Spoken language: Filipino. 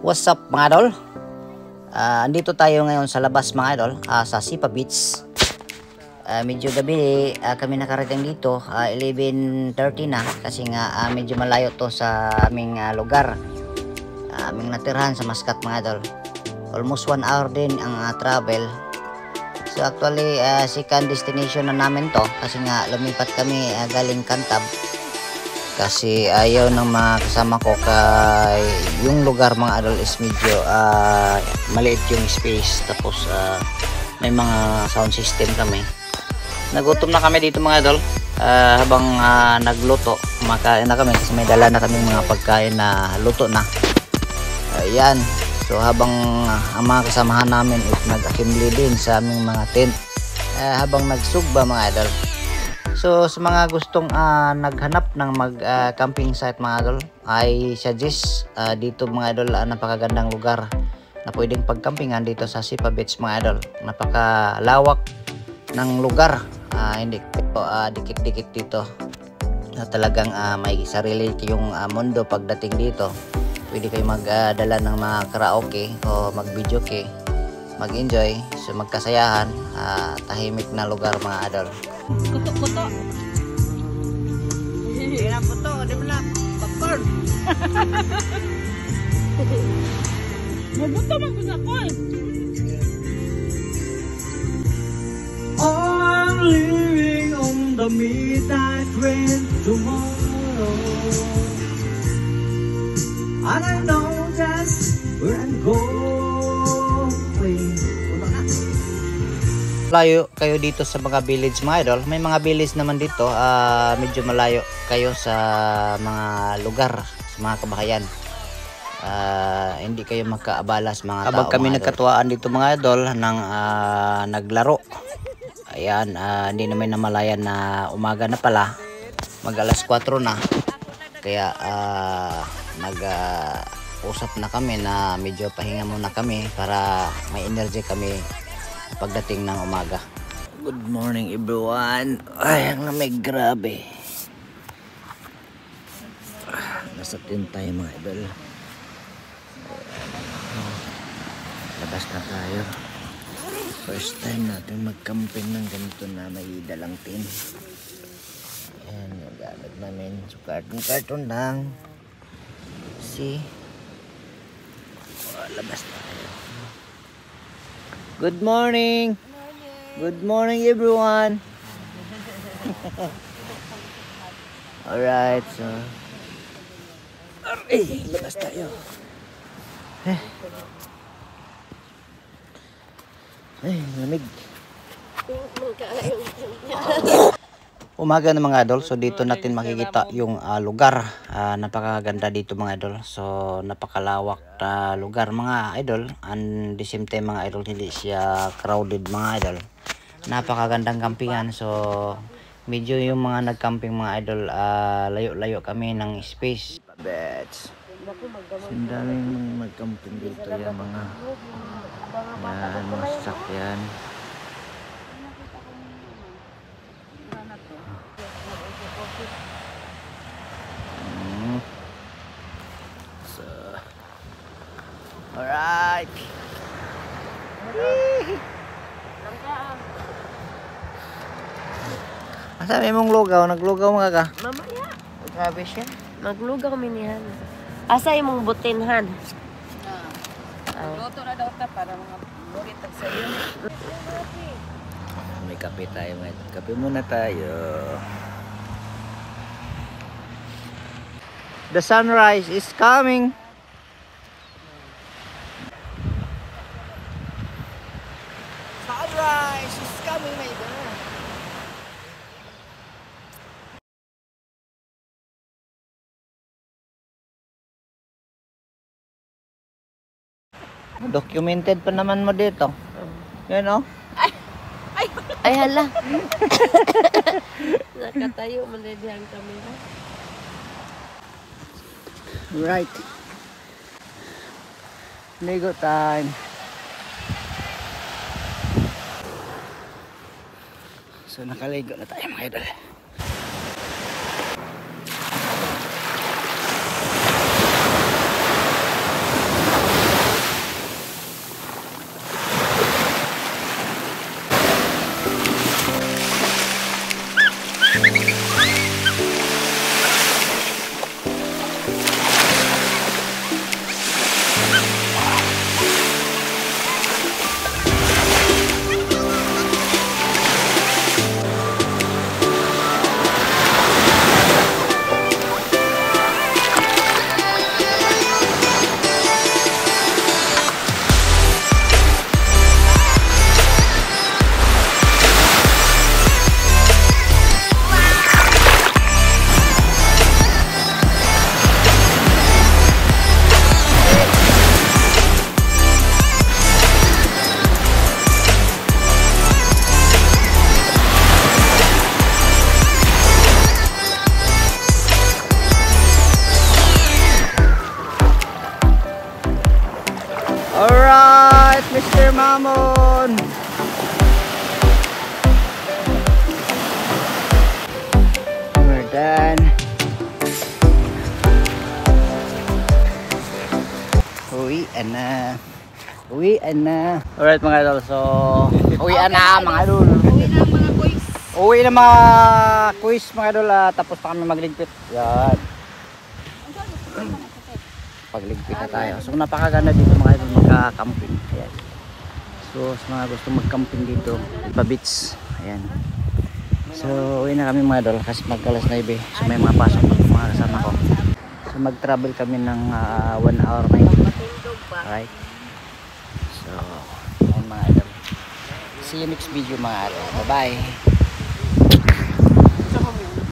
What's up mga idol? Andito tayo ngayon sa labas mga idol, sa Sipa Beach. Medyo gabi kami nakarating dito, 11:30 na kasi nga medyo malayo to sa aming lugar. Aming natirahan sa Mascat mga idol. Almost 1 hour din ang travel. So actually second destination na namin to kasi nga lumipat kami galing Cantab. Kasi ayaw ng mga kasama ko kay yung lugar mga idol is medyo maliit yung space, tapos may mga sound system kami. Nagutom na kami dito mga idol, habang nagluto kumakain na kami kasi may dala na kaming mga pagkain na luto na. Ayan, so habang ang mga kasamahan namin is nag-assembly din sa aming mga tent habang nagsugba mga idol. So sa mga gustong naghanap ng camping site mga idol, I suggest dito mga idol, napakagandang lugar na pwedeng pagkampingan dito sa Sipa Beach mga idol. Napakalawak ng lugar, hindi dikit-dikit dito. Talagang may sarili yung mundo pagdating dito. Pwede kayo magdala ng mga karaoke o mag-video kay, mag-enjoy, so magkasayahan, tahimik na lugar mga idol. Kuto-kuto. Hindi na puto, di mo na popcorn. Mabuto man ko sa corn. I'm living on the midnight train tomorrow, and I know just where I'm going. Layo kayo dito sa mga village mga idol, may mga village naman dito, medyo malayo kayo sa mga lugar, sa mga kabahayan. Hindi kayo magkaabala sa mga tao. Habang kami nagkatuwaan dito mga idol ng naglaro, ayan, hindi namin namalayan na umaga na pala, mag alas 4 na, kaya usap na kami na medyo pahinga muna kami para may energy kami pagdating ng umaga. Good morning everyone. Ay, ang lamig, grabe. Nasa tent tayo mga idol. Labas na tayo. First time natin mag-camping ng ganito na may dalang tent. Ayan, yung gamit namin. So carton lang. See? Labas tayo. Good morning. Good morning everyone. Alright, so labas tayo. Lamig. Umaga na mga idol, so dito natin makikita yung lugar. Napakaganda dito mga idol. So napakalawak na lugar mga idol, and the same time mga idol hindi siya crowded mga idol. Napakagandang campingan. So medyo yung mga nagcamping mga idol, layo-layo kami ng space. Bets. Ang daming nagcamping dito yung mga sasakyan. So, alright. Sabi mong lugaw, naglugaw mga ka? Mamaya. Grabe siya. Maglugaw minihan. Asa imong butinhan? Luto na daw ta para mga burit sa iyo. May kape tayo ngayon. Kape muna tayo. The sunrise is coming. Sunrise is coming, my God. Documented pa naman mo dito. Yan oh. Ay hala. Nakatayo man din ang camera. Right. Ligo time. So nakaligo na tayo mga idol. hamon. We're done. Uwian na. Alright mga idol, so uwian na mga idol. Uwi na mga quiz mga idol, tapos pa kami magligpit. Yan. Pagligpit na tayo. So napakaganda dito mga idol magka-camping. Ayan. So sa mga gusto mag-camping dito, Lipa Beach. Ayan. So uwi na kami mga idol kasi mag-alas 9. So may mga pasok mga kasama ko. So mag-travel kami ng 1 hour na yun. Alright. So ayan mga idol. See you next video mga idol. Bye bye.